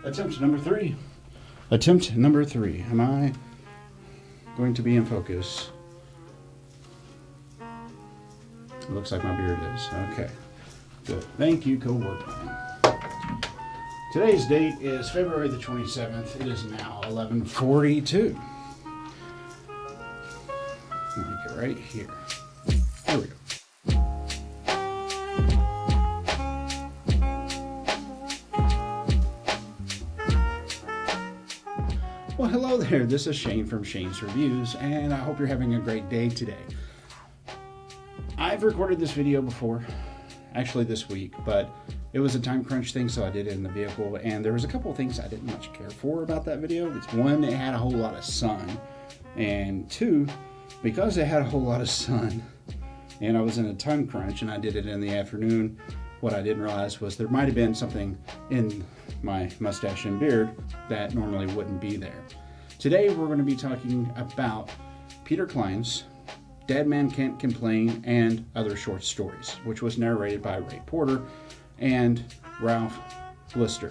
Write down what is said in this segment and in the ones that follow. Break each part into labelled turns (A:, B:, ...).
A: Attempt number three. Attempt number three. Am I going to be in focus? It looks like my beard is. Okay. Good. Thank you, co-work plan. Today's date is February the 27th. It is now 11:42. Let me get right here. There we go. Well, hello there. This is Shane from Shane's Reviews, and I hope you're having a great day today. I've recorded this video before, actually this week, but it was a time crunch thing, so I did it in the vehicle, and there was a couple of things I didn't much care for about that video. It's one, it had a whole lot of sun, and two, because it had a whole lot of sun, and I was in a time crunch, and I did it in the afternoon, what I didn't realize was there might have been something in my mustache and beard that normally wouldn't be there. Today we're going to be talking about Peter Clines' Dead Man Can't Complain and Other Short Stories, which was narrated by Ray Porter and Ralph Lister.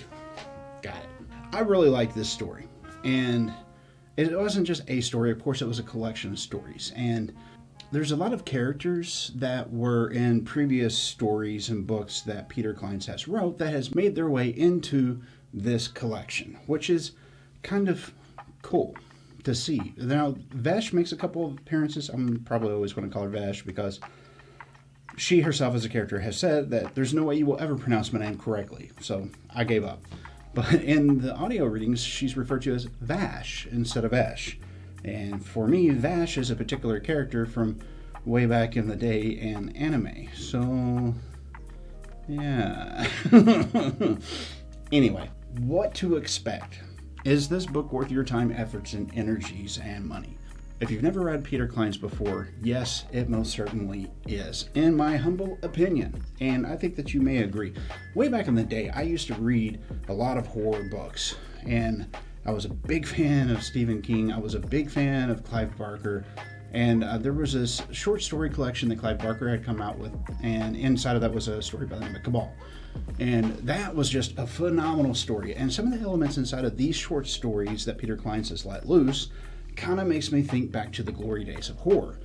A: Got it. I really like this story, and it wasn't just a story. Of course, it was a collection of stories, and there's a lot of characters that were in previous stories and books that Peter Clines has wrote that has made their way into this collection, which is kind of cool to see. Now, Vash makes a couple of appearances. I'm probably always going to call her Vash because she herself as a character has said that there's no way you will ever pronounce my name correctly, so I gave up. But in the audio readings, she's referred to as Vash instead of Ash. And for me, Vash is a particular character from way back in the day in anime. So, yeah. Anyway, what to expect? Is this book worth your time, efforts, and energies and money? If you've never read Peter Clines before, yes, it most certainly is, in my humble opinion. And I think that you may agree. Way back in the day, I used to read a lot of horror books, and I was a big fan of Stephen King. I was a big fan of Clive Barker. And there was this short story collection that Clive Barker had come out with. And inside of that was a story by the name of Cabal. And that was just a phenomenal story. And some of the elements inside of these short stories that Peter Clines has let loose kind of makes me think back to the glory days of horror.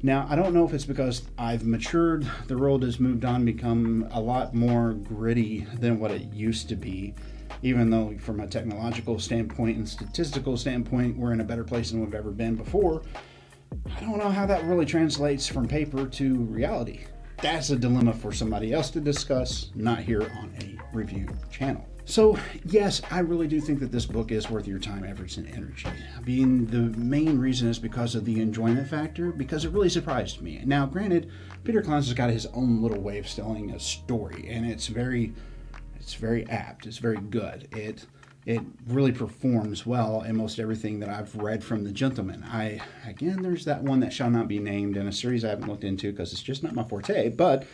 A: Now, I don't know if it's because I've matured, the world has moved on, become a lot more gritty than what it used to be. Even though from a technological standpoint and statistical standpoint, we're in a better place than we've ever been before, I don't know how that really translates from paper to reality. That's a dilemma for somebody else to discuss, not here on a review channel. So, yes, I really do think that this book is worth your time, efforts, and energy. The main reason is because of the enjoyment factor, because it really surprised me. Now, granted, Peter Clines has got his own little way of telling a story, and it's very apt. It's very good. It really performs well in most everything that I've read from the gentleman. Again, there's that one that shall not be named in a series I haven't looked into because it's just not my forte, but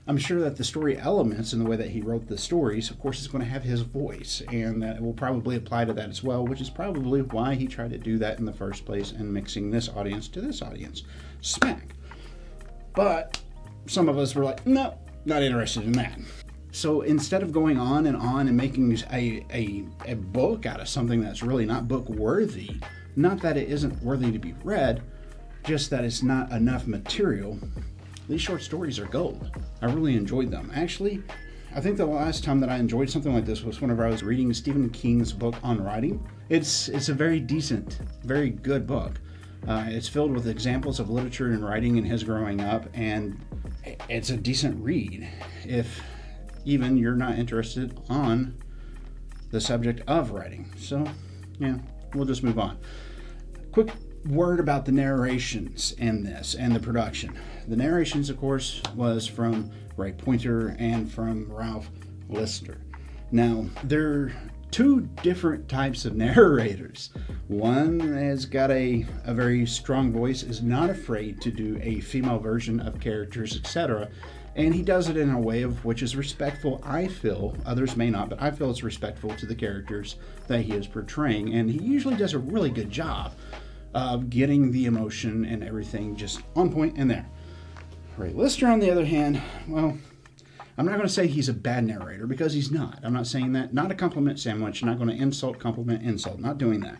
A: I'm sure that the story elements and the way that he wrote the stories, of course, is going to have his voice, and that it will probably apply to that as well, which is probably why he tried to do that in the first place and mixing this audience to this audience. Smack. But some of us were like, no, not interested in that. So instead of going on and making a book out of something that's really not book worthy, not that it isn't worthy to be read, just that it's not enough material, these short stories are gold. I really enjoyed them. Actually, I think the last time that I enjoyed something like this was whenever I was reading Stephen King's book on writing. It's a very decent, very good book. It's filled with examples of literature and writing in his growing up, and it's a decent read. If even you're not interested on the subject of writing. So, yeah, we'll just move on. Quick word about the narrations in this and the production. The narrations, of course, was from Ray Porter and from Ralph Lister. Now, there are two different types of narrators. One has got a very strong voice, is not afraid to do a female version of characters, etc., and he does it in a way of which is respectful, I feel. Others may not, but I feel it's respectful to the characters that he is portraying. And he usually does a really good job of getting the emotion and everything just on point and there. Ray Lister, on the other hand, well, I'm not going to say he's a bad narrator, because he's not. I'm not saying that. Not a compliment sandwich. Not going to insult, compliment, insult. Not doing that.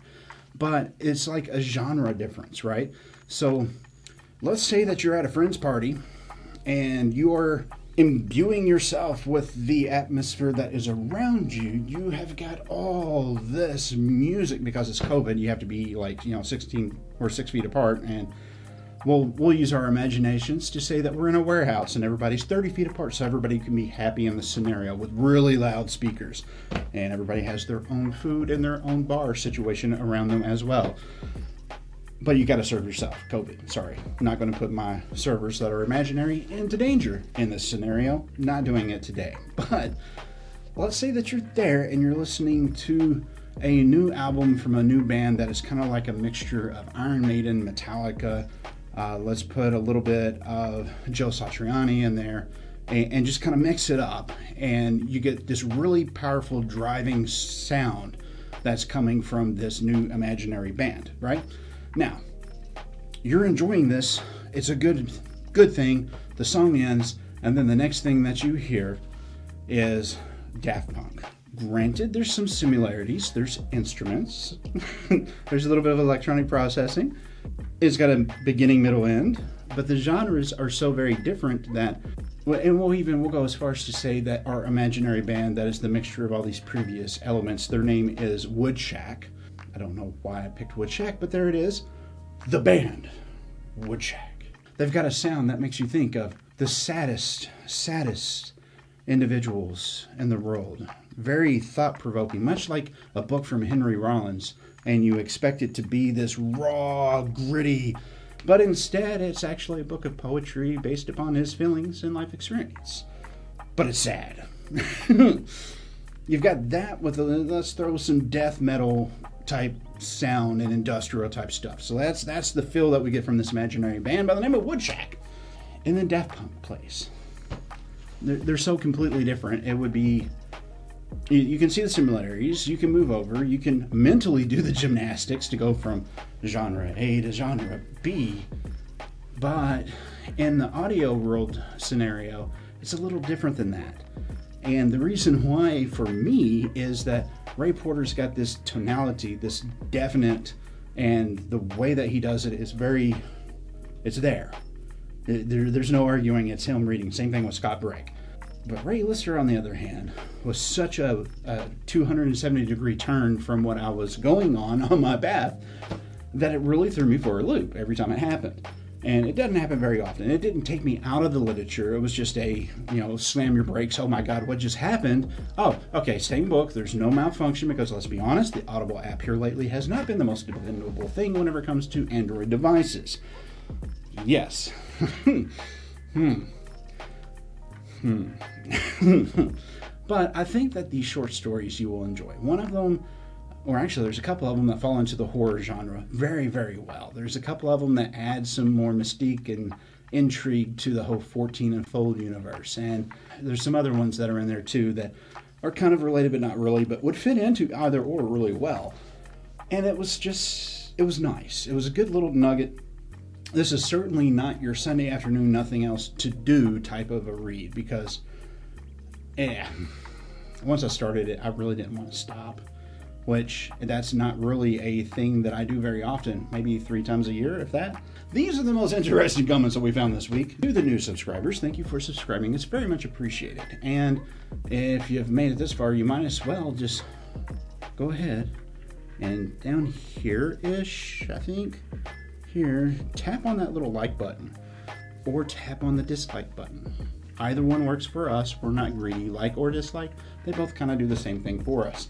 A: But it's like a genre difference, right? So let's say that you're at a friend's party and you're imbuing yourself with the atmosphere that is around you. You have got all this music, because it's COVID. You have to be 16 or 6 feet apart, and we'll use our imaginations to say that we're in a warehouse and everybody's 30 feet apart, so everybody can be happy in the scenario with really loud speakers, and everybody has their own food and their own bar situation around them as well. But you got to serve yourself. COVID. Sorry. I'm not going to put my servers that are imaginary into danger in this scenario. Not doing it today. But let's say that you're there and you're listening to a new album from a new band that is kind of like a mixture of Iron Maiden, Metallica. Let's put a little bit of Joe Satriani in there and just kind of mix it up. And you get this really powerful driving sound that's coming from this new imaginary band, right? Now, you're enjoying this. It's a good thing. The song ends, and then the next thing that you hear is Daft Punk. Granted, there's some similarities. There's instruments. There's a little bit of electronic processing. It's got a beginning, middle, end. But the genres are so very different that, and we'll go as far as to say that our imaginary band that is the mixture of all these previous elements, their name is Woodshack. I don't know why I picked Woodshack, but there it is. The band, Woodshack. They've got a sound that makes you think of the saddest individuals in the world. Very thought-provoking, much like a book from Henry Rollins, and you expect it to be this raw, gritty, but instead it's actually a book of poetry based upon his feelings and life experience. But it's sad. You've got that with let's throw some death metal type sound and industrial type stuff. So that's the feel that we get from this imaginary band by the name of Woodshack. And then Daft Punk plays. They're so completely different. It would be, you can see the similarities. You can move over. You can mentally do the gymnastics to go from genre A to genre B. But in the audio world scenario, it's a little different than that. And the reason why for me is that Ray Porter's got this tonality, this definite, and the way that he does it is it's there. There's no arguing, it's him reading. Same thing with Scott Breck. But Ray Lister, on the other hand, was such a 270-degree turn from what I was going on my path that it really threw me for a loop every time it happened. And it doesn't happen very often. It didn't take me out of the literature. It was just slam your brakes. Oh my God, what just happened? Oh, okay, same book. There's no malfunction because, let's be honest, the Audible app here lately has not been the most dependable thing whenever it comes to Android devices. Yes. But I think that these short stories you will enjoy. One of them, or actually there's a couple of them that fall into the horror genre very, very well. There's a couple of them that add some more mystique and intrigue to the whole 14 and Fold universe. And there's some other ones that are in there too that are kind of related but not really, but would fit into either or really well. And it was nice. It was a good little nugget. This is certainly not your Sunday afternoon, nothing else to do type of a read, because once I started it, I really didn't want to stop, which that's not really a thing that I do very often, maybe 3 times a year, if that. These are the most interesting comments that we found this week. To the new subscribers, thank you for subscribing. It's very much appreciated. And if you've made it this far, you might as well just go ahead and down here-ish, I think, here, tap on that little like button or tap on the dislike button. Either one works for us. We're not greedy. Like or dislike, they both kind of do the same thing for us.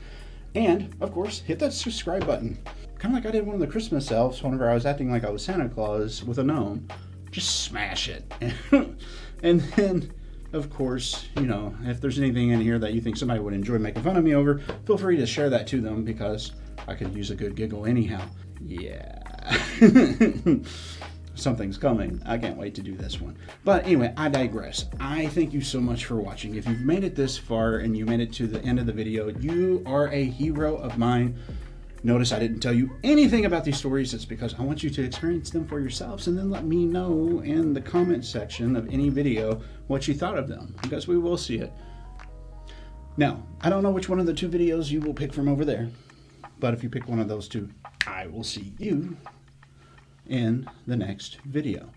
A: And, of course, hit that subscribe button. Kind of like I did one of the Christmas elves whenever I was acting like I was Santa Claus with a gnome. Just smash it. And then, of course, if there's anything in here that you think somebody would enjoy making fun of me over, feel free to share that to them, because I could use a good giggle anyhow. Yeah. Something's coming. I can't wait to do this one. But anyway, I digress. I thank you so much for watching. If you've made it this far and you made it to the end of the video, you are a hero of mine. Notice I didn't tell you anything about these stories. It's because I want you to experience them for yourselves and then let me know in the comment section of any video what you thought of them, because we will see it. Now, I don't know which one of the two videos you will pick from over there, but if you pick one of those two, I will see you in the next video.